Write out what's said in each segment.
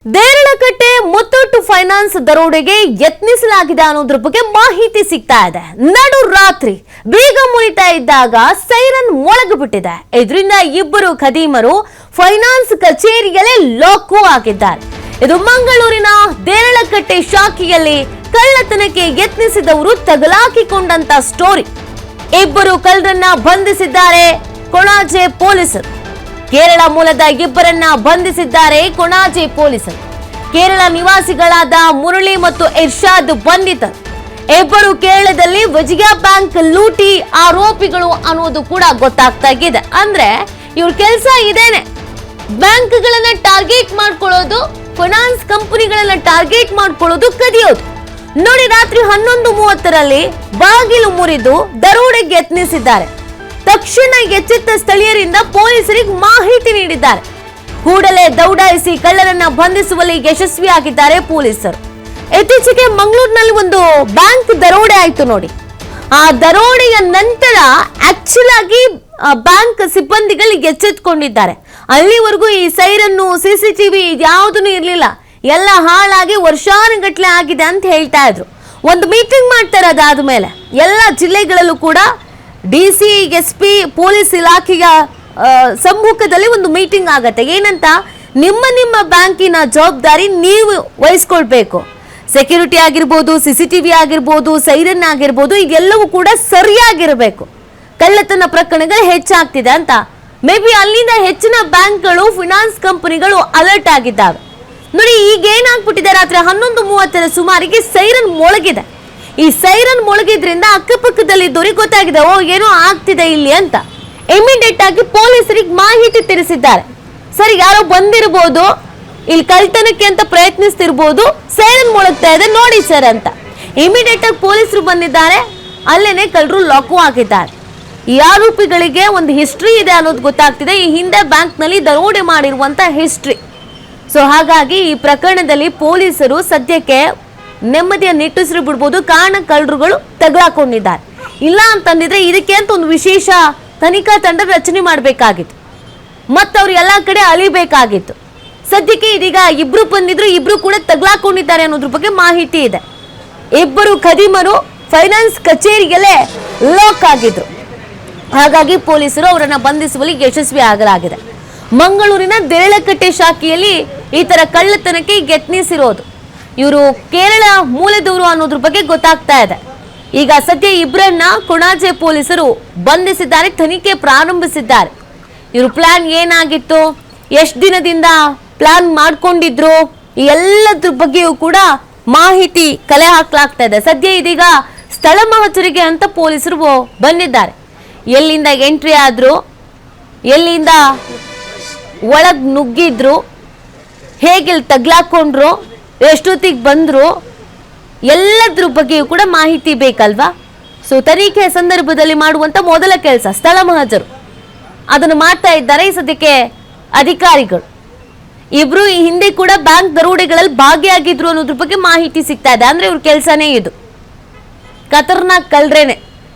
Deralakatte Muthoot finance ದರೋಡೆಗೆ ಯತ್ನಿಸಲಾಗಿದೆ ಅನ್ನೋದ್ರ ಬಗ್ಗೆ ಮಾಹಿತಿ ಸಿಗ್ತಾ ಇದೆ. ನಡು ರಾತ್ರಿ ಬೀಗ ಮುರಿತಾ ಇದ್ದಾಗ ಸೈರನ್ ಮೊಳಗಿಬಿಟ್ಟಿದೆ. ಇದರಿಂದ ಇಬ್ಬರು ಖದೀಮರು ಫೈನಾನ್ಸ್ ಕಚೇರಿಯಲ್ಲೇ ಲಾಕ್ ಆಗಿದ್ದಾರೆ. ಇದು ಮಂಗಳೂರಿನ ದೇರಳಕಟ್ಟೆ ಶಾಖೆಯಲ್ಲಿ ಕಳ್ಳತನಕ್ಕೆ ಯತ್ನಿಸಿದವರು ತಗಲಾಕಿಕೊಂಡಂತ ಸ್ಟೋರಿ. ಇಬ್ಬರು ಕಳ್ಳರನ್ನ ಬಂಧಿಸಿದ್ದಾರೆ ಕೊಣಾಜೆ ಪೊಲೀಸರು. ಕೇರಳ ಮೂಲದ ಇಬ್ಬರನ್ನ ಬಂಧಿಸಿದ್ದಾರೆ ಕೊಣಾಜೆ ಪೊಲೀಸರು. ಕೇರಳ ನಿವಾಸಿಗಳಾದ ಮುರಳಿ ಮತ್ತು ಇರ್ಷಾದ್ ಬಂಧಿತರು. ಇಬ್ಬರು ಕೇರಳದಲ್ಲಿ ವಿಜಯ ಬ್ಯಾಂಕ್ ಲೂಟಿ ಆರೋಪಿಗಳು ಅನ್ನೋದು ಕೂಡ ಗೊತ್ತಾಗ್ತಾ ಇದೆ. ಅಂದ್ರೆ ಇವ್ರ ಕೆಲಸ ಇದೇನೆ, ಬ್ಯಾಂಕ್ಗಳನ್ನ ಟಾರ್ಗೆಟ್ ಮಾಡ್ಕೊಳ್ಳೋದು, ಫೈನಾನ್ಸ್ ಕಂಪನಿಗಳನ್ನ ಟಾರ್ಗೆಟ್ ಮಾಡ್ಕೊಳ್ಳೋದು, ಕದಿಯೋದು. ನೋಡಿ, ರಾತ್ರಿ 11:30ರಲ್ಲಿ ಬಾಗಿಲು ಮುರಿದು ದರೋಡೆಗೆ ಯತ್ನಿಸಿದ್ದಾರೆ. ತಕ್ಷಣ ಎಚ್ಚೆತ್ತ ಸ್ಥಳೀಯರಿಂದ ಪೊಲೀಸರಿಗೆ ಮಾಹಿತಿ ನೀಡಿದ್ದಾರೆ. ಕೂಡಲೇ ದೌಡಾಯಿಸಿ ಕಳ್ಳರನ್ನ ಬಂಧಿಸುವಲ್ಲಿ ಯಶಸ್ವಿಯಾಗಿದ್ದಾರೆ ಪೊಲೀಸರು. ಇತ್ತೀಚೆಗೆ ಮಂಗಳೂರಿನಲ್ಲಿ ಒಂದು ಬ್ಯಾಂಕ್ ದರೋಡೆ ಆಯ್ತು ನೋಡಿ. ಆ ದರೋಡೆಯ ನಂತರ ಆಕ್ಚುಲ್ ಆಗಿ ಬ್ಯಾಂಕ್ ಸಿಬ್ಬಂದಿಗಳು ಎಚ್ಚೆತ್ತುಕೊಂಡಿದ್ದಾರೆ. ಅಲ್ಲಿವರೆಗೂ ಈ ಸೈರನ್ನು, ಸಿಸಿಟಿವಿ ಯಾವುದೂ ಇರಲಿಲ್ಲ, ಎಲ್ಲ ಹಾಳಾಗಿ ವರ್ಷಾನುಗಟ್ಲೆ ಆಗಿದೆ ಅಂತ ಹೇಳ್ತಾ ಇದ್ರು. ಒಂದು ಮೀಟಿಂಗ್ ಮಾಡ್ತಾರೆ. ಅದಾದ್ಮೇಲೆ ಎಲ್ಲ ಜಿಲ್ಲೆಗಳಲ್ಲೂ ಕೂಡ DC, SP, ಪೊಲೀಸ್ ಇಲಾಖೆಯ ಸಮ್ಮುಖದಲ್ಲಿ ಒಂದು ಮೀಟಿಂಗ್ ಆಗತ್ತೆ. ಏನಂತ, ನಿಮ್ಮ ಬ್ಯಾಂಕಿನ ಜವಾಬ್ದಾರಿ ನೀವು ವಹಿಸ್ಕೊಳ್ಬೇಕು. ಸೆಕ್ಯೂರಿಟಿ ಆಗಿರ್ಬೋದು, CCTV ಆಗಿರ್ಬೋದು, ಸೈರನ್ ಆಗಿರ್ಬೋದು, ಇದೆಲ್ಲವೂ ಕೂಡ ಸರಿಯಾಗಿರಬೇಕು. ಕಳ್ಳತನ ಪ್ರಕರಣಗಳು ಹೆಚ್ಚಾಗ್ತಿದೆ ಅಂತ ಮೇ ಬಿ ಅಲ್ಲಿಂದ ಹೆಚ್ಚಿನ ಬ್ಯಾಂಕ್ಗಳು, ಫಿನಾನ್ಸ್ ಕಂಪನಿಗಳು ಅಲರ್ಟ್ ಆಗಿದ್ದಾವೆ. ನೋಡಿ, ಈಗ ಏನಾಗ್ಬಿಟ್ಟಿದೆ, ರಾತ್ರಿ 11:30ರ ಸುಮಾರಿಗೆ ಸೈರನ್ ಮೊಳಗಿದೆ. ಈ ಸೈರನ್ ಮೊಳಗಿದ್ರಿಂದ ಅಕ್ಕಪಕ್ಕದಲ್ಲಿದ್ದವರಿಗೆ ಗೊತ್ತಾಗಿದೆ, ಓ ಏನೋ ಆಗ್ತಿದೆ ಇಲ್ಲಿ ಅಂತ. ಇಮಿಡಿಯೇಟ್ ಆಗಿ ಪೊಲೀಸರಿಗೆ ಮಾಹಿತಿ ತಿಳಿಸಿದ್ದಾರೆ. ಸರಿ, ಯಾರೋ ಬಂದಿರಬಹುದು, ಇಲ್ಲಿ ಕಳ್ತನಕ್ಕೆ ಅಂತ ಪ್ರಯತ್ನಿಸ್ತಿರ್ಬೋದು, ಸೈರನ್ ಮೊಳಗ್ತಾ ಇದೆ ನೋಡಿ ಸರ್ ಅಂತ. ಇಮಿಡಿಯೇಟ್ ಆಗಿ ಪೊಲೀಸರು ಬಂದಿದ್ದಾರೆ. ಅಲ್ಲೇನೆ ಕಳ್ಳರು ಲಾಕು ಆಗಿದ್ದಾರೆ. ಈ ಆರೋಪಿಗಳಿಗೆ ಒಂದು ಹಿಸ್ಟ್ರಿ ಇದೆ ಅನ್ನೋದು ಗೊತ್ತಾಗ್ತಿದೆ. ಈ ಹಿಂದೆ ಬ್ಯಾಂಕ್ ನಲ್ಲಿ ದರೋಡೆ ಮಾಡಿರುವಂತ ಹಿಸ್ಟ್ರಿ. ಸೊ ಹಾಗಾಗಿ ಈ ಪ್ರಕರಣದಲ್ಲಿ ಪೊಲೀಸರು ಸದ್ಯಕ್ಕೆ ನೆಮ್ಮದಿಯ ನಿಟ್ಟುಸಿರು ಬಿಡ್ಬೋದು. ಕಾರಣ ಕಳ್ಳರುಗಳು ತಗಲಾಕೊಂಡಿದ್ದಾರೆ. ಇಲ್ಲ ಅಂತಂದಿದ್ರೆ ಇದಕ್ಕೆ ಅಂತ ಒಂದು ವಿಶೇಷ ತನಿಖಾ ತಂಡ ರಚನೆ ಮಾಡಬೇಕಾಗಿತ್ತು, ಮತ್ತು ಅವ್ರು ಎಲ್ಲ ಕಡೆ ಅಲಿಬೇಕಾಗಿತ್ತು. ಸದ್ಯಕ್ಕೆ ಇದೀಗ ಇಬ್ರು ಬಂದಿದ್ರು, ಇಬ್ರು ಕೂಡ ತಗಲಾಕೊಂಡಿದ್ದಾರೆ ಅನ್ನೋದ್ರ ಬಗ್ಗೆ ಮಾಹಿತಿ ಇದೆ. ಇಬ್ಬರು ಖದೀಮರು ಫೈನಾನ್ಸ್ ಕಚೇರಿಯಲ್ಲೇ ಲಾಕ್ ಆಗಿದ್ರು. ಹಾಗಾಗಿ ಪೊಲೀಸರು ಅವರನ್ನ ಬಂಧಿಸುವಲ್ಲಿ ಯಶಸ್ವಿ ಆಗಲಾಗಿದೆ. ಮಂಗಳೂರಿನ ದೇರಳಕಟ್ಟೆ ಶಾಖೆಯಲ್ಲಿ ಈ ತರ ಕಳ್ಳತನಕ್ಕೆ ಯತ್ನಿಸಿರೋದು. ಇವರು ಕೇರಳ ಮೂಲದವರು ಅನ್ನೋದ್ರ ಬಗ್ಗೆ ಗೊತ್ತಾಗ್ತಾ ಇದೆ. ಈಗ ಸದ್ಯ ಇಬ್ಬರನ್ನ ಕೊಣಾಜೆ ಪೊಲೀಸರು ಬಂಧಿಸಿದ್ದಾರೆ, ತನಿಖೆ ಪ್ರಾರಂಭಿಸಿದ್ದಾರೆ. ಇವ್ರ ಪ್ಲಾನ್ ಏನಾಗಿತ್ತು, ಎಷ್ಟು ದಿನದಿಂದ ಪ್ಲಾನ್ ಮಾಡ್ಕೊಂಡಿದ್ರು, ಈ ಎಲ್ಲದ್ರ ಬಗ್ಗೆಯೂ ಕೂಡ ಮಾಹಿತಿ ಕಲೆ ಹಾಕ್ಲಾಗ್ತಾ ಇದೆ. ಸದ್ಯ ಇದೀಗ ಸ್ಥಳ ಮಹಜರಿಗೆ ಅಂತ ಪೊಲೀಸರು ಬಂದಿದ್ದಾರೆ. ಎಲ್ಲಿಂದ ಎಂಟ್ರಿ ಆದ್ರು, ಎಲ್ಲಿಂದ ಒಳಗ್ ನುಗ್ಗಿದ್ರು, ಹೇಗೆ ತಗ್ಲಾಕೊಂಡ್ರು, ಎಷ್ಟೊತ್ತಿಗೆ ಬಂದ್ರು, ಎಲ್ಲದ್ರ ಬಗ್ಗೆಯೂ ಕೂಡ ಮಾಹಿತಿ ಬೇಕಲ್ವಾ. ಸೊ ತನಿಖೆ ಸಂದರ್ಭದಲ್ಲಿ ಮಾಡುವಂತ ಮೊದಲ ಕೆಲಸ ಸ್ಥಳ ಮಹಜರು, ಅದನ್ನು ಮಾಡ್ತಾ ಇದ್ದಾರೆ ಈ ಸದ್ಯಕ್ಕೆ ಅಧಿಕಾರಿಗಳು. ಇಬ್ರು ಈ ಹಿಂದೆ ಕೂಡ ಬ್ಯಾಂಕ್ ದರೋಡೆಗಳಲ್ಲಿ ಭಾಗಿಯಾಗಿದ್ರು ಅನ್ನೋದ್ರ ಬಗ್ಗೆ ಮಾಹಿತಿ ಸಿಗ್ತಾ ಇದೆ. ಅಂದ್ರೆ ಇವ್ರ ಕೆಲಸನೇ ಇದು. ಖತರ್ನಾಕ್ ಕಳ್ಳರೇನೆ,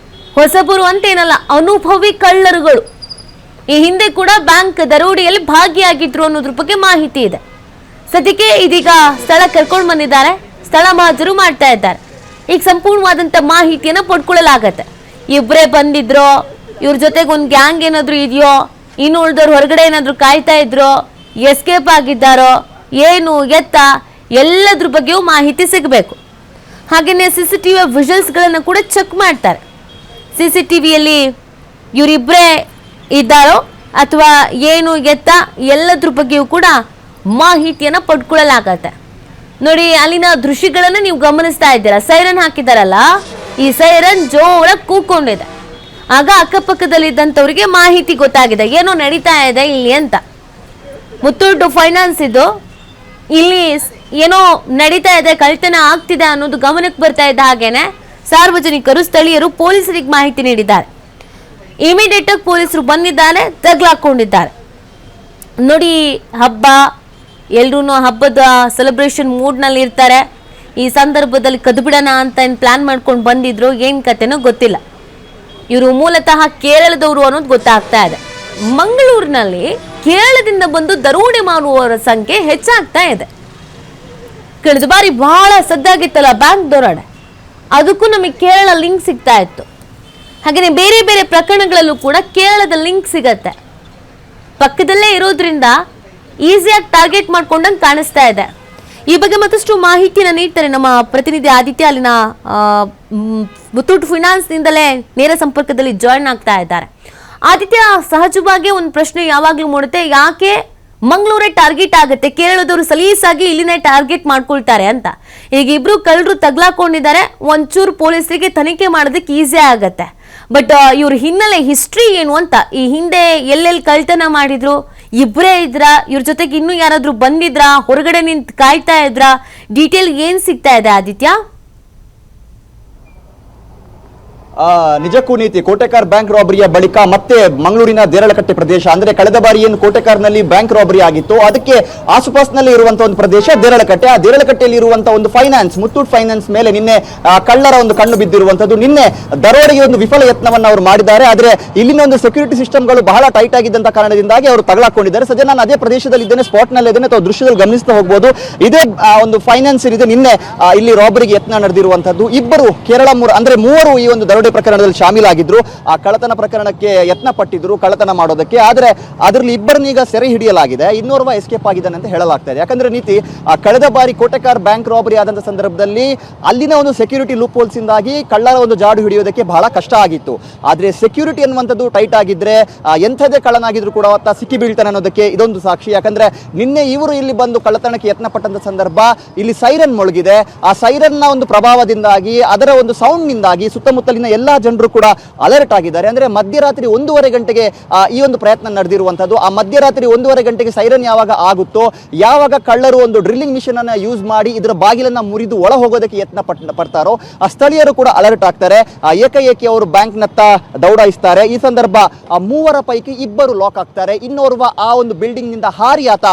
ಹೊಸಬರು ಅಂತೇನಲ್ಲ, ಅನುಭವಿ ಕಳ್ಳರುಗಳು. ಈ ಹಿಂದೆ ಕೂಡ ಬ್ಯಾಂಕ್ ದರೋಡೆಯಲ್ಲಿ ಭಾಗಿಯಾಗಿದ್ರು ಅನ್ನೋದ್ರ ಬಗ್ಗೆ ಮಾಹಿತಿ ಇದೆ. ಸದ್ಯಕ್ಕೆ ಇದೀಗ ಸ್ಥಳ ಕರ್ಕೊಂಡು ಬಂದಿದ್ದಾರೆ, ಸ್ಥಳ ಮಹಜರು ಮಾಡ್ತಾ ಇದ್ದಾರೆ. ಈಗ ಸಂಪೂರ್ಣವಾದಂತ ಮಾಹಿತಿಯನ್ನ ಪಡ್ಕೊಳ್ಳಲಾಗತ್ತೆ. ಇಬ್ಬರೇ ಬಂದಿದ್ರು, ಇವ್ರ ಜೊತೆಗೆ ಒಂದು ಗ್ಯಾಂಗ್ ಏನಾದ್ರು ಇದೆಯೋ, ಇನ್ನು ಉಳಿದವ್ರು ಹೊರಗಡೆ ಏನಾದ್ರು ಕಾಯ್ತಾ ಇದ್ರು, ಎಸ್ಕೇಪ್ ಆಗಿದ್ದಾರೋ, ಏನು ಎತ್ತ, ಎಲ್ಲದ್ರ ಬಗ್ಗೆಯೂ ಮಾಹಿತಿ ಸಿಗಬೇಕು. ಹಾಗೇನೆ CCTV ವಿಜುವಲ್ಸ್ಗಳನ್ನ ಕೂಡ ಚೆಕ್ ಮಾಡ್ತಾರೆ. CCTVಯಲ್ಲಿ ಇವರಿಬ್ಬರೇ ಇದ್ದಾರೋ ಅಥವಾ ಏನು ಎತ್ತ, ಎಲ್ಲದ್ರ ಬಗ್ಗೆಯೂ ಕೂಡ ಮಾಹಿತಿಯನ್ನ ಪಡ್ಕೊಳ್ಳಲಾಗತ್ತೆ. ನೋಡಿ, ಅಲ್ಲಿನ ದೃಶ್ಯಗಳನ್ನ ನೀವು ಗಮನಿಸ್ತಾ ಇದ್ದೀರಾ. ಸೈರನ್ ಹಾಕಿದಾರಲ್ಲ, ಈ ಸೈರನ್ ಜೋರಾಗಿ ಕೂಕೊಂಡಿದೆ. ಆಗ ಅಕ್ಕಪಕ್ಕದಲ್ಲಿದ್ದಂಥವ್ರಿಗೆ ಮಾಹಿತಿ ಗೊತ್ತಾಗಿದೆ, ಏನೋ ನಡೀತಾ ಇದೆ ಇಲ್ಲಿ ಅಂತ. ಮುತ್ತೂಟ್ ಫೈನಾನ್ಸ್ ಇದು, ಇಲ್ಲಿ ಏನೋ ನಡೀತಾ ಇದೆ, ಕಳ್ತನ ಆಗ್ತಿದೆ ಅನ್ನೋದು ಗಮನಕ್ಕೆ ಬರ್ತಾ ಇದ್ದ ಹಾಗೇನೆ ಸಾರ್ವಜನಿಕರು, ಸ್ಥಳೀಯರು ಪೊಲೀಸರಿಗೆ ಮಾಹಿತಿ ನೀಡಿದ್ದಾರೆ. ಇಮಿಡಿಯೇಟ್ ಆಗಿ ಪೊಲೀಸರು ಬಂದಿದ್ದಾರೆ, ತಗ್ಲಾಕೊಂಡಿದ್ದಾರೆ. ನೋಡಿ, ಹಬ್ಬ, ಎಲ್ರೂ ಹಬ್ಬದ ಸೆಲೆಬ್ರೇಷನ್ ಮೂಡ್ನಲ್ಲಿ ಇರ್ತಾರೆ. ಈ ಸಂದರ್ಭದಲ್ಲಿ ಕದ್ಬಿಡೋಣ ಅಂತ ಏನು ಪ್ಲಾನ್ ಮಾಡ್ಕೊಂಡು ಬಂದಿದ್ರು, ಏನು ಕತೆನೋ ಗೊತ್ತಿಲ್ಲ. ಇವರು ಮೂಲತಃ ಕೇರಳದವರು ಅನ್ನೋದು ಗೊತ್ತಾಗ್ತಾ ಇದೆ. ಮಂಗಳೂರಿನಲ್ಲಿ ಕೇರಳದಿಂದ ಬಂದು ದರೋಡೆ ಮಾಡುವವರ ಸಂಖ್ಯೆ ಹೆಚ್ಚಾಗ್ತಾ ಇದೆ. ಕಳೆದ ಬಾರಿ ಬಹಳ ಸದ್ದಾಗಿತ್ತಲ್ಲ ಬ್ಯಾಂಕ್ ದರೋಡೆ, ಅದಕ್ಕೂ ನಮಗೆ ಕೇರಳ ಲಿಂಕ್ ಸಿಗ್ತಾ ಇತ್ತು. ಹಾಗೆಯೇ ಬೇರೆ ಬೇರೆ ಪ್ರಕರಣಗಳಲ್ಲೂ ಕೂಡ ಕೇರಳದ ಲಿಂಕ್ ಸಿಗತ್ತೆ. ಪಕ್ಕದಲ್ಲೇ ಇರೋದ್ರಿಂದ ಈಸಿಯಾಗಿ ಟಾರ್ಗೆಟ್ ಮಾಡ್ಕೊಂಡಂಗೆ ಕಾಣಿಸ್ತಾ ಇದೆ. ಈ ಬಗ್ಗೆ ಮತ್ತಷ್ಟು ಮಾಹಿತಿಯನ್ನು ನೀಡ್ತಾರೆ ನಮ್ಮ ಪ್ರತಿನಿಧಿ ಆದಿತ್ಯ. ಅಲ್ಲಿನ ಮುತ್ತೂಟ್ ಫೈನಾನ್ಸ್ ನಿಂದಲೇ ನೇರ ಸಂಪರ್ಕದಲ್ಲಿ ಜಾಯಿನ್ ಆಗ್ತಾ ಇದ್ದಾರೆ. ಆದಿತ್ಯ, ಸಹಜವಾಗಿ ಒಂದು ಪ್ರಶ್ನೆ ಯಾವಾಗ್ಲೂ ಮೂಡುತ್ತೆ, ಯಾಕೆ ಮಂಗಳೂರೇ ಟಾರ್ಗೆಟ್ ಆಗುತ್ತೆ? ಕೇರಳದವರು ಸಲೀಸಾಗಿ ಇಲ್ಲಿನೇ ಟಾರ್ಗೆಟ್ ಮಾಡ್ಕೊಳ್ತಾರೆ ಅಂತ. ಈಗ ಇಬ್ರು ಕಳ್ಳರು ತಗ್ಲಾಕೊಂಡಿದ್ದಾರೆ, ಒಂಚೂರು ಪೊಲೀಸರಿಗೆ ತನಿಖೆ ಮಾಡೋದಕ್ಕೆ ಈಸಿ ಆಗತ್ತೆ. ಬಟ್ ಇವ್ರ ಹಿನ್ನೆಲೆ ಹಿಸ್ಟ್ರಿ ಏನು ಅಂತ, ಈ ಹಿಂದೆ ಎಲ್ಲೆಲ್ಲಿ ಕಳ್ತನ ಮಾಡಿದ್ರು, ಇಬ್ಬರೇ ಇದ್ರಾ, ಇವ್ರ ಜೊತೆಗೆ ಇನ್ನೂ ಯಾರಾದ್ರೂ ಬಂದಿದ್ರಾ, ಹೊರಗಡೆ ನಿಂತು ಕಾಯ್ತಾ ಇದ್ರಾ, ಡೀಟೇಲ್ ಏನ್ ಸಿಗ್ತಾ ಇದೆ ಆದಿತ್ಯ? ನಿಜಕ್ಕೂ ನೀತಿ ಕೋಟೆಕಾರ್ ಬ್ಯಾಂಕ್ ರಾಬರಿಯ ಬಳಿಕ ಮತ್ತೆ ಮಂಗಳೂರಿನ ದೇರಳಕಟ್ಟೆ ಪ್ರದೇಶ, ಅಂದ್ರೆ ಕಳೆದ ಬಾರಿ ಏನು ಕೋಟೆಕಾರ್ನಲ್ಲಿ ಬ್ಯಾಂಕ್ ರಾಬರಿ ಆಗಿತ್ತು ಅದಕ್ಕೆ ಆಸುಪಾಸಿನಲ್ಲಿ ಇರುವಂತಹ ಒಂದು ಪ್ರದೇಶ ದೇರಳಕಟ್ಟೆ. ಆ ದೇರಳಕಟ್ಟೆಯಲ್ಲಿ ಇರುವಂತಹ ಒಂದು ಫೈನಾನ್ಸ್, ಮುತ್ತೂಟ್ ಫೈನಾನ್ಸ್ ಮೇಲೆ ನಿನ್ನೆ ಕಳ್ಳರ ಒಂದು ಕಣ್ಣು ಬಿದ್ದಿರುವಂತದ್ದು. ನಿನ್ನೆ ದರೋಡೆಗೆ ಒಂದು ವಿಫಲ ಯತ್ನವನ್ನು ಅವರು ಮಾಡಿದ್ದಾರೆ. ಆದ್ರೆ ಇಲ್ಲಿನ ಒಂದು ಸೆಕ್ಯೂರಿಟಿ ಸಿಸ್ಟಮ್ಗಳು ಬಹಳ ಟೈಟ್ ಆಗಿದ್ದಂತ ಕಾರಣದಿಂದಾಗಿ ಅವರು ತಗಲಾಕೊಂಡಿದ್ದಾರೆ. ಸದ್ಯ ನಾನು ಅದೇ ಪ್ರದೇಶದಲ್ಲಿ ಇದ್ದೇನೆ, ಸ್ಪಾಟ್ ನಲ್ಲಿ ಇದ್ದೇನೆ, ಅಥವಾ ದೃಶ್ಯದಲ್ಲಿ ಗಮನಿಸ್ತಾ ಹೋಗಬಹುದು. ಇದೇ ಒಂದು ಫೈನಾನ್ಸ್ ಇದೆ. ನಿನ್ನೆ ಇಲ್ಲಿ ರಾಬರಿಗೆ ಯತ್ನ ನಡೆದಿರುವಂತದ್ದು. ಇಬ್ಬರು ಕೇರಳ ಅಂದ್ರೆ ಮೂವರು ಈ ಒಂದು ದರೋಡೆ ಪ್ರಕರಣದಲ್ಲಿ ಶಾಮೀಲಾಗಿದ್ರು. ಆ ಕಳ್ಳತನ ಪ್ರಕರಣಕ್ಕೆ ಯತ್ನ ಪಟ್ಟಿದ್ರು ಕಳ್ಳತನ ಮಾಡೋದಕ್ಕೆ. ಆದ್ರೆ ಅದರಲ್ಲಿ ಇಬ್ಬರನ್ನ ಈಗ ಸೆರೆ ಹಿಡಿಯಲಾಗಿದೆ, ಇನ್ನೋರ್ವ ಎಸ್ಕೇಪ್ ಆಗಿದ್ದಾನೆ ಅಂತ ಹೇಳಲಾಗ್ತಾ ಇದೆ. ಯಾಕಂದ್ರೆ ನೀತಿ ಕಳೆದ ಬಾರಿ ಕೋಟೆಕಾರ್ ಬ್ಯಾಂಕ್ ರಾಬರಿ ಆದಂತ ಸಂದರ್ಭದಲ್ಲಿ ಅಲ್ಲಿನ ಒಂದು ಸೆಕ್ಯೂರಿಟಿ ಲೂಪ್ ಹೋಲ್ಸ್ ಇಂದಾಗಿ ಕಳ್ಳರ ಒಂದು ಜಾಡು ಹಿಡಿಯೋದಕ್ಕೆ ಬಹಳ ಕಷ್ಟ ಆಗಿತ್ತು. ಆದ್ರೆ ಸೆಕ್ಯೂರಿಟಿ ಅನ್ನುವಂಥದ್ದು ಟೈಟ್ ಆಗಿದ್ರೆ ಎಂಥದೇ ಕಳ್ಳನಾಗಿದ್ರು ಕೂಡ ಅವತ್ತ ಸಿಕ್ಕಿ ಬೀಳ್ತಾನೆ ಅನ್ನೋದಕ್ಕೆ ಇದೊಂದು ಸಾಕ್ಷಿ. ಯಾಕಂದ್ರೆ ನಿನ್ನೆ ಇವರು ಇಲ್ಲಿ ಬಂದು ಕಳ್ಳತನಕ್ಕೆ ಯತ್ನ ಪಟ್ಟಂತ ಸಂದರ್ಭ ಇಲ್ಲಿ ಸೈರನ್ ಮೊಳಗಿದೆ. ಆ ಸೈರನ್ ನ ಒಂದು ಪ್ರಭಾವದಿಂದಾಗಿ, ಅದರ ಒಂದು ಸೌಂಡ್ ನಿಂದಾಗಿ ಸುತ್ತಮುತ್ತಲಿನ ಎಲ್ಲಾ ಜನರು ಕೂಡ ಅಲರ್ಟ್ ಆಗಿದ್ದಾರೆ. ಅಂದ್ರೆ ಮಧ್ಯರಾತ್ರಿ 1:30 ಗಂಟೆಗೆ ಈ ಒಂದು ಪ್ರಯತ್ನ ನಡೆದಿರುವಂತದ್ದು. ಆ ಮಧ್ಯರಾತ್ರಿ 1:30 ಗಂಟೆಗೆ ಸೈರನ್ ಯಾವಾಗ ಆಗುತ್ತೋ, ಯಾವಾಗ ಕಳ್ಳರು ಒಂದು ಡ್ರಿಲ್ಲಿಂಗ್ ಮಿಷನ್ ಅನ್ನ ಯೂಸ್ ಮಾಡಿ ಇದರ ಬಾಗಿಲನ್ನ ಮುರಿದು ಒಳ ಹೋಗೋದಕ್ಕೆ ಯತ್ನ ಪಡ್ತಾರೋ, ಆ ಸ್ಥಳೀಯರು ಕೂಡ ಅಲರ್ಟ್ ಆಗ್ತಾರೆ. ಏಕಾಏಕಿ ಅವರು ಬ್ಯಾಂಕ್ ನತ್ತ ದೌಡಾಯಿಸ್ತಾರೆ. ಈ ಸಂದರ್ಭ ಮೂವರ ಪೈಕಿ ಇಬ್ಬರು ಲಾಕ್ ಆಗ್ತಾರೆ, ಇನ್ನೋರ್ವ ಆ ಒಂದು ಬಿಲ್ಡಿಂಗ್ ನಿಂದ ಹಾರಿ ಆತ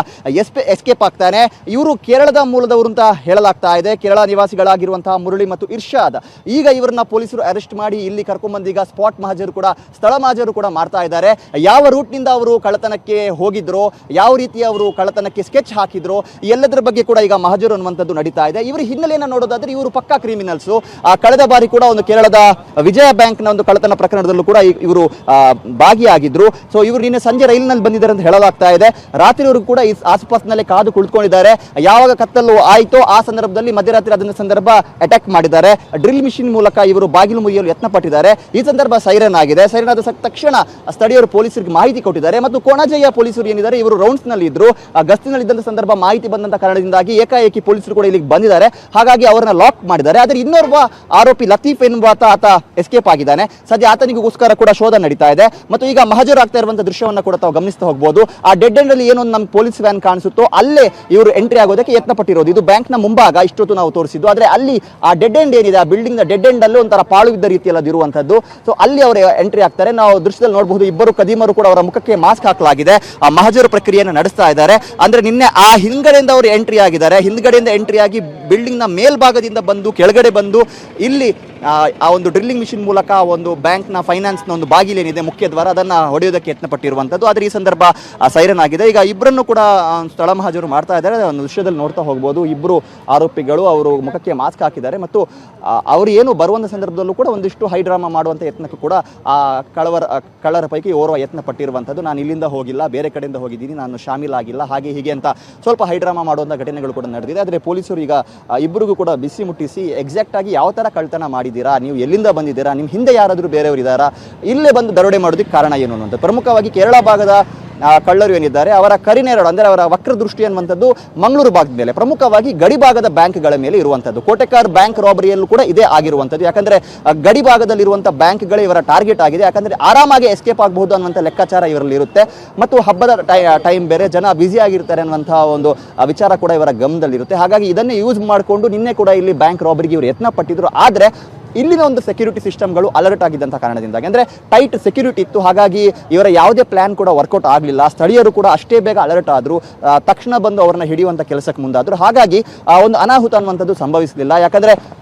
ಎಸ್ಕೇಪ್ ಆಗ್ತಾನೆ. ಇವರು ಕೇರಳದ ಮೂಲದವರು ಅಂತ ಹೇಳಲಾಗ್ತಾ ಇದೆ. ಕೇರಳ ನಿವಾಸಿಗಳಾಗಿರುವಂತಹ ಮುರಳಿ ಮತ್ತು ಇರ್ಷಾದ್. ಈಗ ಇವರನ್ನ ಪೊಲೀಸರು ಅರೆಸ್ಟ್ ಮಾಡಿ ಇಲ್ಲಿ ಕರ್ಕೊಂಡ್ಬಂದು ಈಗ ಸ್ಪಾಟ್ ಮಹಾಜರು ಕೂಡ, ಸ್ಥಳ ಮಹಾಜರು ಕೂಡ ಮಾಡ್ತಾ ಇದ್ದಾರೆ. ಯಾವ ರೂಟ್ ನಿಂದ ಅವರು ಕಳ್ಳತನಕ್ಕೆ ಹೋಗಿದ್ರು, ಯಾವ ರೀತಿ ಅವರು ಕಳ್ಳತನಕ್ಕೆ ಸ್ಕೆಚ್ ಹಾಕಿದ್ರು, ಎಲ್ಲದರ ಬಗ್ಗೆ ಕೂಡ ಈಗ ಮಹಾಜರು ಅನ್ನುವಂಥದ್ದು ನಡೀತಾ ಇದೆ. ಇವರ ಹಿನ್ನೆಲೆಯನ್ನು ನೋಡೋದಾದ್ರೆ ಇವರು ಪಕ್ಕಾ ಕ್ರಿಮಿನಲ್ಸ್. ಕಳೆದ ಬಾರಿ ಕೂಡ ಒಂದು ಕೇರಳದ ವಿಜಯ ಬ್ಯಾಂಕ್ ನ ಒಂದು ಕಳ್ಳತನ ಪ್ರಕರಣದಲ್ಲೂ ಕೂಡ ಇವರು ಭಾಗಿಯಾಗಿದ್ರು. ಸೊ ಇವರು ನಿನ್ನೆ ಸಂಜೆ ರೈಲಿನಲ್ಲಿ ಬಂದಿದ್ದಾರೆ ಅಂತ ಹೇಳಲಾಗ್ತಾ ಇದೆ. ರಾತ್ರಿವರೆಗೂ ಕೂಡ ಈ ಆಸುಪಾಸಿನಲ್ಲೇ ಕಾದು ಕುಳಿತುಕೊಂಡಿದ್ದಾರೆ. ಯಾವಾಗ ಕತ್ತಲು ಆಯಿತೋ ಆ ಸಂದರ್ಭದಲ್ಲಿ ಮಧ್ಯರಾತ್ರಿ ಅದನ್ನ ಸಂದರ್ಭ ಅಟ್ಯಾಕ್ ಮಾಡಿದ್ದಾರೆ. ಡ್ರಿಲ್ ಮಿಷಿನ್ ಮೂಲಕ ಇವರು ಬಾಗಿಲು ಮುರಿಯಲು ಯತ್ನ ಪಟ್ಟಿದ್ದಾರೆ. ಈ ಸಂದರ್ಭ ಸೈರನ್ ಆಗಿದೆ. ಸೈರನ್ ಆದ ತಕ್ಷಣ ಸ್ಥಳೀಯರು ಪೊಲೀಸರಿಗೆ ಮಾಹಿತಿ ಕೊಟ್ಟಿದ್ದಾರೆ. ಮತ್ತು ಕೋಣಾಜಯ್ಯ ಪೊಲೀಸರು ಏನಿದ್ದಾರೆ, ಇವರು ರೌಂಡ್ಸ್ ನಲ್ಲಿ ಇದ್ರು, ಗಸ್ತಿನಲ್ಲಿ ಇದ್ದಂತ ಸಂದರ್ಭ ಮಾಹಿತಿ ಬಂದಂತ ಕಾರಣದಿಂದಾಗಿ ಏಕಾಏಕಿ ಪೊಲೀಸರು ಕೂಡ ಇಲ್ಲಿಗೆ ಬಂದಿದ್ದಾರೆ. ಹಾಗಾಗಿ ಅವರನ್ನ ಲಾಕ್ ಮಾಡಿದ್ದಾರೆ. ಆದರೆ ಇನ್ನೋರ್ವ ಆರೋಪಿ ಲತೀಫ್ ಎನ್ನುವ ಆತ ಎಸ್ಕೇಪ್ ಆಗಿದ್ದಾನೆ. ಸದ್ಯ ಆತನಿಗೋಸ್ಕರ ಕೂಡ ಶೋಧ ನಡೀತಾ ಇದೆ. ಮತ್ತು ಈಗ ಮಹಾಜರು ಆಗ್ತಾ ಇರುವಂತಹ ದೃಶ್ಯವನ್ನ ಕೂಡ ತಾವು ಗಮನಿಸ್ತಾ ಹೋಗಬಹುದು. ಆ ಡೆಡ್ ಎಂಡ್ ಅಲ್ಲಿ ಏನೊಂದು ನಮ್ಮ ಪೊಲೀಸ್ ವ್ಯಾನ್ ಕಾಣಿಸುತ್ತೋ ಅಲ್ಲೇ ಇವರು ಎಂಟ್ರಿ ಆಗೋದಕ್ಕೆ ಯತ್ನ ಪಟ್ಟಿರೋದು. ಇದು ಬ್ಯಾಂಕ್ ನ ಮುಂಭಾಗ, ಇಷ್ಟೊತ್ತು ನಾವು ತೋರಿಸಿದ್ದು. ಆದ್ರೆ ಅಲ್ಲಿ ಆ ಡೆಡ್ ಎಂಡ್ ಏನಿದೆ, ಆ ಬಿಲ್ಡಿಂಗ್ ನ ಡೆಡ್ ಎಂಡ್ ಅಲ್ಲಿ ಒಂಥರ ಪಾಳು ಇದ್ದ ರೀತಿಯಲ್ಲಿ ಇರುವಂತದ್ದು. ಸೊ ಅಲ್ಲಿ ಅವರು ಎಂಟ್ರಿ ಆಗ್ತಾರೆ. ನಾವು ದೃಶ್ಯದಲ್ಲಿ ನೋಡಬಹುದು, ಇಬ್ಬರು ಕದೀಮರು ಕೂಡ ಅವರ ಮುಖಕ್ಕೆ ಮಾಸ್ಕ್ ಹಾಕಲಾಗಿದೆ. ಆ ಮಹಾಜರು ಪ್ರಕ್ರಿಯೆಯನ್ನು ನಡೆಸ್ತಾ ಇದ್ದಾರೆ. ಅಂದ್ರೆ ನಿನ್ನೆ ಆ ಹಿಂದ್ಗಡೆಯಿಂದ ಅವರು ಎಂಟ್ರಿ ಆಗಿದ್ದಾರೆ. ಹಿಂದ್ಗಡೆಯಿಂದ ಎಂಟ್ರಿ ಆಗಿ ಬಿಲ್ಡಿಂಗ್ ನ ಮೇಲ್ಭಾಗದಿಂದ ಬಂದು ಕೆಳಗಡೆ ಬಂದು ಇಲ್ಲಿ ಆ ಒಂದು ಡ್ರಿಲ್ಲಿಂಗ್ ಮಿಷಿನ್ ಮೂಲಕ ಒಂದು ಬ್ಯಾಂಕ್ ನ ಫೈನಾನ್ಸ್ ನ ಒಂದು ಬಾಗಿಲೇನಿದೆ ಮುಖ್ಯ ದ್ವಾರ, ಅದನ್ನ ಹೊಡೆಯೋದಕ್ಕೆ ಯತ್ನ ಪಟ್ಟಿರುವಂತದ್ದು. ಆದ್ರೆ ಈ ಸಂದರ್ಭ ಸೈರನ್ ಆಗಿದೆ. ಈಗ ಇಬ್ಬರನ್ನು ಕೂಡ ಸ್ಥಳ ಮಹಾಜರು ಮಾಡ್ತಾ ಇದ್ದಾರೆ. ಒಂದು ದೃಶ್ಯದಲ್ಲಿ ನೋಡ್ತಾ ಹೋಗಬಹುದು, ಇಬ್ಬರು ಆರೋಪಿಗಳು ಅವರು ಮುಖಕ್ಕೆ ಮಾಸ್ಕ್ ಹಾಕಿದ್ದಾರೆ. ಮತ್ತು ಅವರು ಏನು ಬರುವಂತ ಸಂದರ್ಭದಲ್ಲೂ ಕೂಡ ಒಂದಿಷ್ಟು ಹೈಡ್ರಾಮಾ ಮಾಡುವಂತ ಯತ್ನಕ್ಕೂ ಕೂಡ ಆ ಕಳ್ಳರ ಪೈಕಿ ಓರ್ವ ಯತ್ನ ಪಟ್ಟಿರುವಂತದ್ದು. ನಾನು ಇಲ್ಲಿಂದ ಹೋಗಿಲ್ಲ, ಬೇರೆ ಕಡೆಯಿಂದ ಹೋಗಿದ್ದೀನಿ, ನಾನು ಶಾಮೀಲಾಗಿಲ್ಲ, ಹಾಗೆ ಹೀಗೆ ಅಂತ ಸ್ವಲ್ಪ ಹೈಡ್ರಾಮಾ ಮಾಡುವಂತ ಘಟನೆಗಳು ಕೂಡ ನಡೆದಿದೆ. ಆದ್ರೆ ಪೊಲೀಸರು ಈಗ ಇಬ್ಬರಿಗೂ ಕೂಡ ಬಿಸಿ ಮುಟ್ಟಿಸಿ ಎಕ್ಸಾಕ್ಟ್ ಆಗಿ ಯಾವ ತರ ಕಳ್ತನ ಮಾಡಿದ್ದೀರಾ, ನೀವು ಎಲ್ಲಿಂದ ಬಂದಿದ್ದೀರಾ, ನಿಮ್ಮ ಹಿಂದೆ ಯಾರಾದರೂ ಬೇರೆಯವರು ಇದ್ದಾರಾ, ಇಲ್ಲೇ ಬಂದು ದರೋಡೆ ಮಾಡೋದಕ್ಕೆ ಕಾರಣ ಏನು ಅನ್ನುವಂಥ. ಪ್ರಮುಖವಾಗಿ ಕೇರಳ ಭಾಗದ ಕಳ್ಳರು ಏನಿದ್ದಾರೆ ಅವರ ಕರಿನೇರಳು ಅಂದರೆ ಅವರ ವಕ್ರದೃಷ್ಟಿ ಅನ್ನುವಂಥದ್ದು ಮಂಗಳೂರು ಭಾಗದ ಮೇಲೆ, ಪ್ರಮುಖವಾಗಿ ಗಡಿ ಭಾಗದ ಬ್ಯಾಂಕ್ಗಳ ಮೇಲೆ ಇರುವಂಥದ್ದು. ಕೋಟೆಕಾರ್ ಬ್ಯಾಂಕ್ ರಾಬರಿಯಲ್ಲೂ ಕೂಡ ಇದೇ ಆಗಿರುವಂಥದ್ದು. ಯಾಕಂದರೆ ಗಡಿ ಭಾಗದಲ್ಲಿರುವಂಥ ಬ್ಯಾಂಕ್ಗಳೇ ಇವರ ಟಾರ್ಗೆಟ್ ಆಗಿದೆ. ಯಾಕಂದರೆ ಆರಾಮಾಗಿ ಎಸ್ಕೇಪ್ ಆಗಬಹುದು ಅನ್ನುವಂಥ ಲೆಕ್ಕಾಚಾರ ಇವರಲ್ಲಿ ಇರುತ್ತೆ. ಮತ್ತು ಹಬ್ಬದ ಟೈಮ್ ಬೇರೆ, ಜನ ಬ್ಯುಸಿ ಆಗಿರ್ತಾರೆ ಅನ್ನುವಂಥ ಒಂದು ವಿಚಾರ ಕೂಡ ಇವರ ಗಮನದಲ್ಲಿರುತ್ತೆ. ಹಾಗಾಗಿ ಇದನ್ನೇ ಯೂಸ್ ಮಾಡಿಕೊಂಡು ನಿನ್ನೆ ಕೂಡ ಇಲ್ಲಿ ಬ್ಯಾಂಕ್ ರಾಬರಿಗೆ ಇವರು ಯತ್ನ ಪಟ್ಟಿದ್ರು. ಆದರೆ ಇಲ್ಲಿನ ಒಂದು ಸೆಕ್ಯೂರಿಟಿ ಸಿಸ್ಟಮ್ಗಳು ಅಲರ್ಟ್ ಆಗಿದ್ದಂಥ ಕಾರಣದಿಂದಾಗಿ, ಅಂದರೆ ಟೈಟ್ ಸೆಕ್ಯೂರಿಟಿ ಇತ್ತು, ಹಾಗಾಗಿ ಇವರ ಯಾವುದೇ ಪ್ಲಾನ್ ಕೂಡ ವರ್ಕೌಟ್ ಆಗಲಿಲ್ಲ. ಸ್ಥಳೀಯರು ಕೂಡ ಅಷ್ಟೇ ಬೇಗ ಅಲರ್ಟ್ ಆದರು, ತಕ್ಷಣ ಬಂದು ಅವರನ್ನ ಹಿಡಿಯುವಂಥ ಕೆಲಸಕ್ಕೆ ಮುಂದಾದರು. ಹಾಗಾಗಿ ಒಂದು ಅನಾಹುತ ಅನ್ನುವಂಥದ್ದು ಸಂಭವಿಸಲಿಲ್ಲ. ಯಾಕಂದರೆ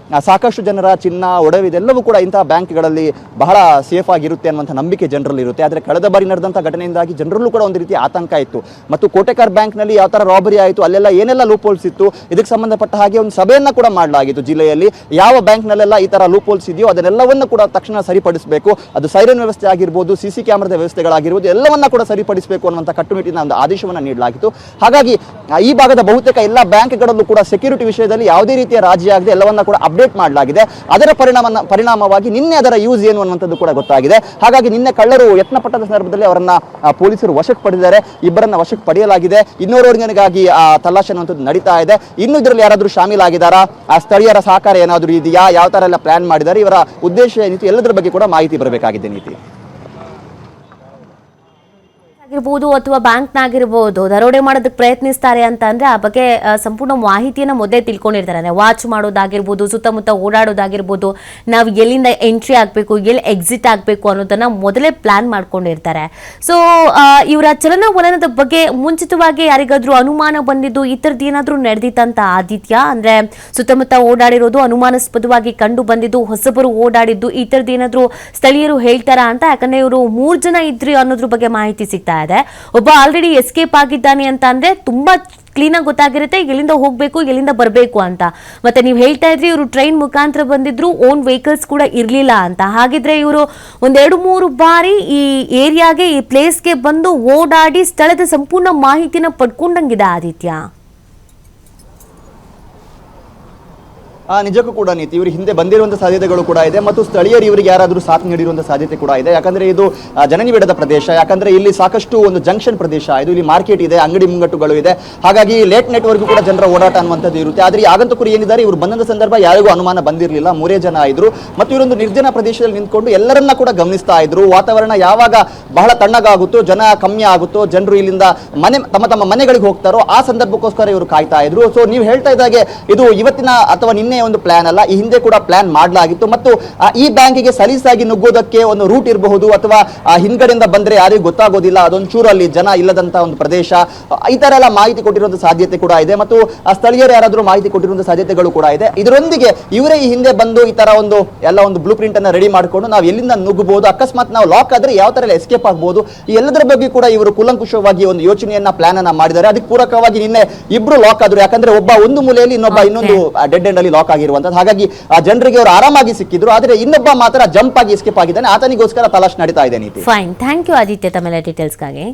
ಸಾಕಷ್ಟು ಜನರ ಚಿನ್ನ ಒಡವೆ ಇದೆಲ್ಲವೂ ಕೂಡ ಇಂತಹ ಬ್ಯಾಂಕ್ಗಳಲ್ಲಿ ಬಹಳ ಸೇಫ್ ಆಗಿರುತ್ತೆ ಅನ್ನುವಂಥ ನಂಬಿಕೆ ಜನರಲ್ಲಿ ಇರುತ್ತೆ. ಆದರೆ ಕಳೆದ ಬಾರಿ ನಡೆದಂಥ ಘಟನೆಯಿಂದಾಗಿ ಜನರಲ್ಲೂ ಕೂಡ ಒಂದು ರೀತಿ ಆತಂಕ ಇತ್ತು. ಮತ್ತು ಕೋಟೆಕಾರ್ ಬ್ಯಾಂಕ್ನಲ್ಲಿ ಯಾವ ಥರ ರಾಬರಿ ಆಯಿತು, ಅಲ್ಲೆಲ್ಲ ಏನೆಲ್ಲ ಲೂಪ್ ಹೋಲ್ಸ್ ಇತ್ತು, ಇದಕ್ಕೆ ಸಂಬಂಧಪಟ್ಟ ಹಾಗೆ ಒಂದು ಸಭೆಯನ್ನು ಕೂಡ ಮಾಡಲಾಗಿತ್ತು ಜಿಲ್ಲೆಯಲ್ಲಿ. ಯಾವ ಬ್ಯಾಂಕ್ನಲ್ಲೆಲ್ಲ ಈ ಥರ ಲೂಪ್ ಹೋಲ್ಸ್ ಇದೆಯೋ ಅದನ್ನೆಲ್ಲವನ್ನು ಕೂಡ ತಕ್ಷಣ ಸರಿಪಡಿಸಬೇಕು. ಅದು ಸೈರನ್ ವ್ಯವಸ್ಥೆ ಆಗಿರ್ಬೋದು, CC ಕ್ಯಾಮರಾದ ವ್ಯವಸ್ಥೆಗಳಾಗಿರ್ಬೋದು, ಎಲ್ಲವನ್ನ ಕೂಡ ಸರಿಪಡಿಸಬೇಕು ಅನ್ನುವಂಥ ಕಟ್ಟುನಿಟ್ಟಿನ ಒಂದು ಆದೇಶವನ್ನು ನೀಡಲಾಗಿತ್ತು. ಹಾಗಾಗಿ ಈ ಭಾಗದ ಬಹುತೇಕ ಎಲ್ಲ ಬ್ಯಾಂಕ್ಗಳಲ್ಲೂ ಕೂಡ ಸೆಕ್ಯೂರಿಟಿ ವಿಷಯದಲ್ಲಿ ಯಾವುದೇ ರೀತಿಯ ರಾಜಿ ಆಗದೆ ಎಲ್ಲವನ್ನ ಕೂಡ ಅಪ್ಡೇಟ್ ಮಾಡಲಾಗಿದೆ. ಅದರ ಪರಿಣಾಮವಾಗಿ ನಿನ್ನೆ ಅದರ ಯೂಸ್ ಏನು ಅನ್ನುವಂಥದ್ದು ಕೂಡ ಗೊತ್ತಾಗಿದೆ. ಹಾಗಾಗಿ ನಿನ್ನೆ ಕಳ್ಳರು ಯತ್ನ ಪಟ್ಟದ ಸಂದರ್ಭದಲ್ಲಿ ಅವರನ್ನ ಪೊಲೀಸರು ವಶಕ್ಕೆ ಪಡೆದಿದ್ದಾರೆ. ಇಬ್ಬರನ್ನ ವಶಕ್ಕೆ ಪಡೆಯಲಾಗಿದೆ. ಇನ್ನೋರ್ವರಿಗಾಗಿ ತಲಾಶೆ ಅನ್ನುವಂಥದ್ದು ನಡೀತಾ ಇದೆ. ಇನ್ನು ಇದರಲ್ಲಿ ಯಾರಾದರೂ ಶಾಮೀಲಾಗಿದ್ದಾರಾ, ಆ ಸ್ಥಳೀಯರ ಸಹಕಾರ ಏನಾದರೂ ಇದೆಯಾ, ಯಾವ ತರ ಎಲ್ಲ ಪ್ಲಾನ್ ಮಾಡಿದ್ದಾರೆ, ಇವರ ಉದ್ದೇಶ ಏನಿತ್ತು, ಎಲ್ಲದರ ಬಗ್ಗೆ ಕೂಡ ಮಾಹಿತಿ ಬರಬೇಕಾಗಿದೆ. ನೀತಿ ಆಗಿರ್ಬೋದು ಅಥವಾ ಬ್ಯಾಂಕ್ನಾಗಿರ್ಬೋದು ದರೋಡೆ ಮಾಡೋದಕ್ಕೆ ಪ್ರಯತ್ನಿಸ್ತಾರೆ ಅಂತ ಅಂದ್ರೆ ಆ ಬಗ್ಗೆ ಸಂಪೂರ್ಣ ಮಾಹಿತಿಯನ್ನು ಮೊದಲೇ ತಿಳ್ಕೊಂಡಿರ್ತಾರೆ. ಅಂದ್ರೆ ವಾಚ್ ಮಾಡೋದಾಗಿರ್ಬೋದು, ಸುತ್ತಮುತ್ತ ಓಡಾಡೋದಾಗಿರ್ಬೋದು, ನಾವು ಎಲ್ಲಿಂದ ಎಂಟ್ರಿ ಆಗಬೇಕು, ಎಲ್ಲಿ ಎಕ್ಸಿಟ್ ಆಗಬೇಕು ಅನ್ನೋದನ್ನ ಮೊದಲೇ ಪ್ಲಾನ್ ಮಾಡ್ಕೊಂಡಿರ್ತಾರೆ. ಸೊ ಇವರ ಚಲನವಲನದ ಬಗ್ಗೆ ಮುಂಚಿತವಾಗಿ ಯಾರಿಗಾದ್ರೂ ಅನುಮಾನ ಬಂದಿದ್ದು ಈ ಥರದ್ದು ಏನಾದರೂ ನಡೆದಿತ್ತಂತ ಆದಿತ್ಯ? ಅಂದ್ರೆ ಸುತ್ತಮುತ್ತ ಓಡಾಡಿರೋದು ಅನುಮಾನಾಸ್ಪದವಾಗಿ ಕಂಡು ಬಂದಿದ್ದು, ಹೊಸಬರು ಓಡಾಡಿದ್ದು, ಈ ಥರದ್ದು ಏನಾದರೂ ಸ್ಥಳೀಯರು ಹೇಳ್ತಾರಾ ಅಂತ? ಯಾಕಂದ್ರೆ ಇವರು 3 ಜನ ಇದ್ರಿ ಅನ್ನೋದ್ರ ಬಗ್ಗೆ ಮಾಹಿತಿ ಸಿಗ್ತಾ ಇದೆ. ಒಬ್ಬ ಆಲ್ರೆಡಿ ಎಸ್ಕೇಪ್ ಆಗಿದ್ದಾನೆ ಅಂತ ಅಂದ್ರೆ ತುಂಬಾ ಕ್ಲೀನ್ ಆಗಿ ಗೊತ್ತಾಗಿರುತ್ತೆ ಎಲ್ಲಿಂದ ಹೋಗ್ಬೇಕು, ಎಲ್ಲಿಂದ ಬರಬೇಕು ಅಂತ. ಮತ್ತೆ ನೀವು ಹೇಳ್ತಾ ಇದ್ರಿ ಇವರು ಟ್ರೈನ್ ಮುಖಾಂತರ ಬಂದಿದ್ರು, ಓನ್ ವೆಹಿಕಲ್ಸ್ ಕೂಡ ಇರ್ಲಿಲ್ಲ ಅಂತ. ಹಾಗಿದ್ರೆ ಇವರು 1-2-3 ಬಾರಿ ಈ ಏರಿಯಾಗೆ, ಈ ಪ್ಲೇಸ್ಗೆ ಬಂದು ಓಡಾಡಿ ಸ್ಥಳದ ಸಂಪೂರ್ಣ ಮಾಹಿತಿನ ಪಡ್ಕೊಂಡಂಗಿದೆ ಆದಿತ್ಯ. ನಿಜಕ್ಕೂ ಕೂಡ ನೀತಿ ಇವರು ಹಿಂದೆ ಬಂದಿರುವಂತಹ ಸಾಧ್ಯತೆಗಳು ಕೂಡ ಇದೆ. ಮತ್ತು ಸ್ಥಳೀಯರು ಇವರಿಗೆ ಯಾರಾದರೂ ಸಾಥ್ ನೀಡಿರುವಂತಹ ಸಾಧ್ಯತೆ ಕೂಡ ಇದೆ. ಯಾಕಂದ್ರೆ ಇದು ಜನನಿಬಿಡದ ಪ್ರದೇಶ. ಯಾಕಂದ್ರೆ ಇಲ್ಲಿ ಸಾಕಷ್ಟು ಒಂದು ಜಂಕ್ಷನ್ ಪ್ರದೇಶ ಇದು. ಇಲ್ಲಿ ಮಾರ್ಕೆಟ್ ಇದೆ, ಅಂಗಡಿ ಮುಂಗಟ್ಟುಗಳು ಇದೆ. ಹಾಗಾಗಿ ಲೇಟ್ ನೆಟ್ವರ್ಕ್ ಕೂಡ ಜನರ ಓಡಾಟ ಅನ್ನುವಂಥದ್ದು ಇರುತ್ತೆ. ಆದರೆ ಈ ಆಗಂತಕರು ಏನಿದ್ದಾರೆ, ಇವರು ಬಂದಂತ ಸಂದರ್ಭ ಯಾರಿಗೂ ಅನುಮಾನ ಬಂದಿರಲಿಲ್ಲ. 3 ಜನ ಇದ್ರು. ಮತ್ತು ಇವರೊಂದು ನಿರ್ಜನ ಪ್ರದೇಶದಲ್ಲಿ ನಿಂತ್ಕೊಂಡು ಎಲ್ಲರನ್ನ ಕೂಡ ಗಮನಿಸ್ತಾ ಇದ್ರು. ವಾತಾವರಣ ಯಾವಾಗ ಬಹಳ ತಣ್ಣಗಾಗುತ್ತೋ, ಜನ ಕಮ್ಮಿ ಆಗುತ್ತೋ, ಜನರು ಇಲ್ಲಿಂದ ತಮ್ಮ ಮನೆಗಳಿಗೆ ಹೋಗ್ತಾರೋ ಆ ಸಂದರ್ಭಕ್ಕೋಸ್ಕರ ಇವರು ಕಾಯ್ತಾ ಇದ್ರು. ಸೊ ನೀವು ಹೇಳ್ತಾ ಇದ್ದಾಗೆ ಇದು ಇವತ್ತಿನ ಅಥವಾ ನಿನ್ನೆ ಒಂದು ಪ್ಲಾನ್ ಅಲ್ಲ, ಈ ಹಿಂದೆ ಕೂಡ ಪ್ಲಾನ್ ಮಾಡಲಾಗಿತ್ತು. ಮತ್ತು ಈ ಬ್ಯಾಂಕಿಗೆ ಸಲೀಸಾಗಿ ನುಗ್ಗೋದಕ್ಕೆ ಒಂದು ರೂಟ್ ಇರಬಹುದು, ಅಥವಾ ಹಿಂದ್ಗಡೆಯಿಂದ ಬಂದ್ರೆ ಯಾರಿಗೂ ಗೊತ್ತಾಗೋದಿಲ್ಲ, ಅದೊಂದು ಚೂರಲ್ಲಿ ಜನ ಇಲ್ಲದಂತ ಒಂದು ಪ್ರದೇಶ, ಈ ತರ ಎಲ್ಲ ಮಾಹಿತಿ ಕೊಟ್ಟಿರುವಂತಹ ಸಾಧ್ಯತೆ ಕೂಡ ಇದೆ. ಮತ್ತು ಸ್ಥಳೀಯರು ಯಾರಾದರೂ ಮಾಹಿತಿ ಕೊಟ್ಟಿರುವಂತಹ ಸಾಧ್ಯತೆಗಳು ಕೂಡ ಇದೆ. ಇದರೊಂದಿಗೆ ಇವರೇ ಈ ಹಿಂದೆ ಬಂದು ಈ ತರ ಒಂದು ಬ್ಲೂ ಪ್ರಿಂಟ್ ಅನ್ನ ರೆಡಿ ಮಾಡಿಕೊಂಡು ನಾವು ಎಲ್ಲಿಂದ ನುಗ್ಗಬಹುದು, ಅಕಸ್ಮಾತ್ ನಾವು ಲಾಕ್ ಆದ್ರೆ ಯಾವ ತರ ಎಸ್ಕೇಪ್ ಆಗಬಹುದು, ಈ ಎಲ್ಲದರ ಬಗ್ಗೆ ಕೂಡ ಇವರು ಕೂಲಂಕುಷವಾಗಿ ಒಂದು ಯೋಚನೆಯನ್ನ ಪ್ಲಾನ್ ಅನ್ನ ಮಾಡಿದ್ದಾರೆ. ಅದಕ್ಕೆ ಪೂರಕವಾಗಿ ನಿನ್ನೆ ಇಬ್ರು ಲಾಕ್ ಆದ್ರು. ಯಾಕಂದ್ರೆ ಒಬ್ಬ ಒಂದು ಮೂಲೆಯಲ್ಲಿ, ಇನ್ನೊಂದು ಡೆಡ್ ಎಂಡ್ ಅಲ್ಲಿ ಲಾಕ್ ಆಗಿರುವಂತದ್ದು. ಹಾಗಾಗಿ ಆ ಜನರಿಗೆ ಅವರು ಆರಾಮಾಗಿ ಸಿಕ್ಕಿದ್ರು. ಆದ್ರೆ ಇನ್ನೊಬ್ಬ ಮಾತ್ರ ಜಂಪ್ ಆಗಿ ಎಸ್ಕೇಪ್ ಆಗಿದ್ದಾನೆ. ಆತನಿಗೋಸ್ಕರ ತಲಾಶ್ ನಡೀತಾ ಇದೆ. ನೀತಿ ಫೈನ್, ಥ್ಯಾಂಕ್ ಯು ಆದಿತ್ಯ ತಮ್ಮೆಲ್ಲ ಡೀಟೇಲ್ಸ್ಗಾಗಿ.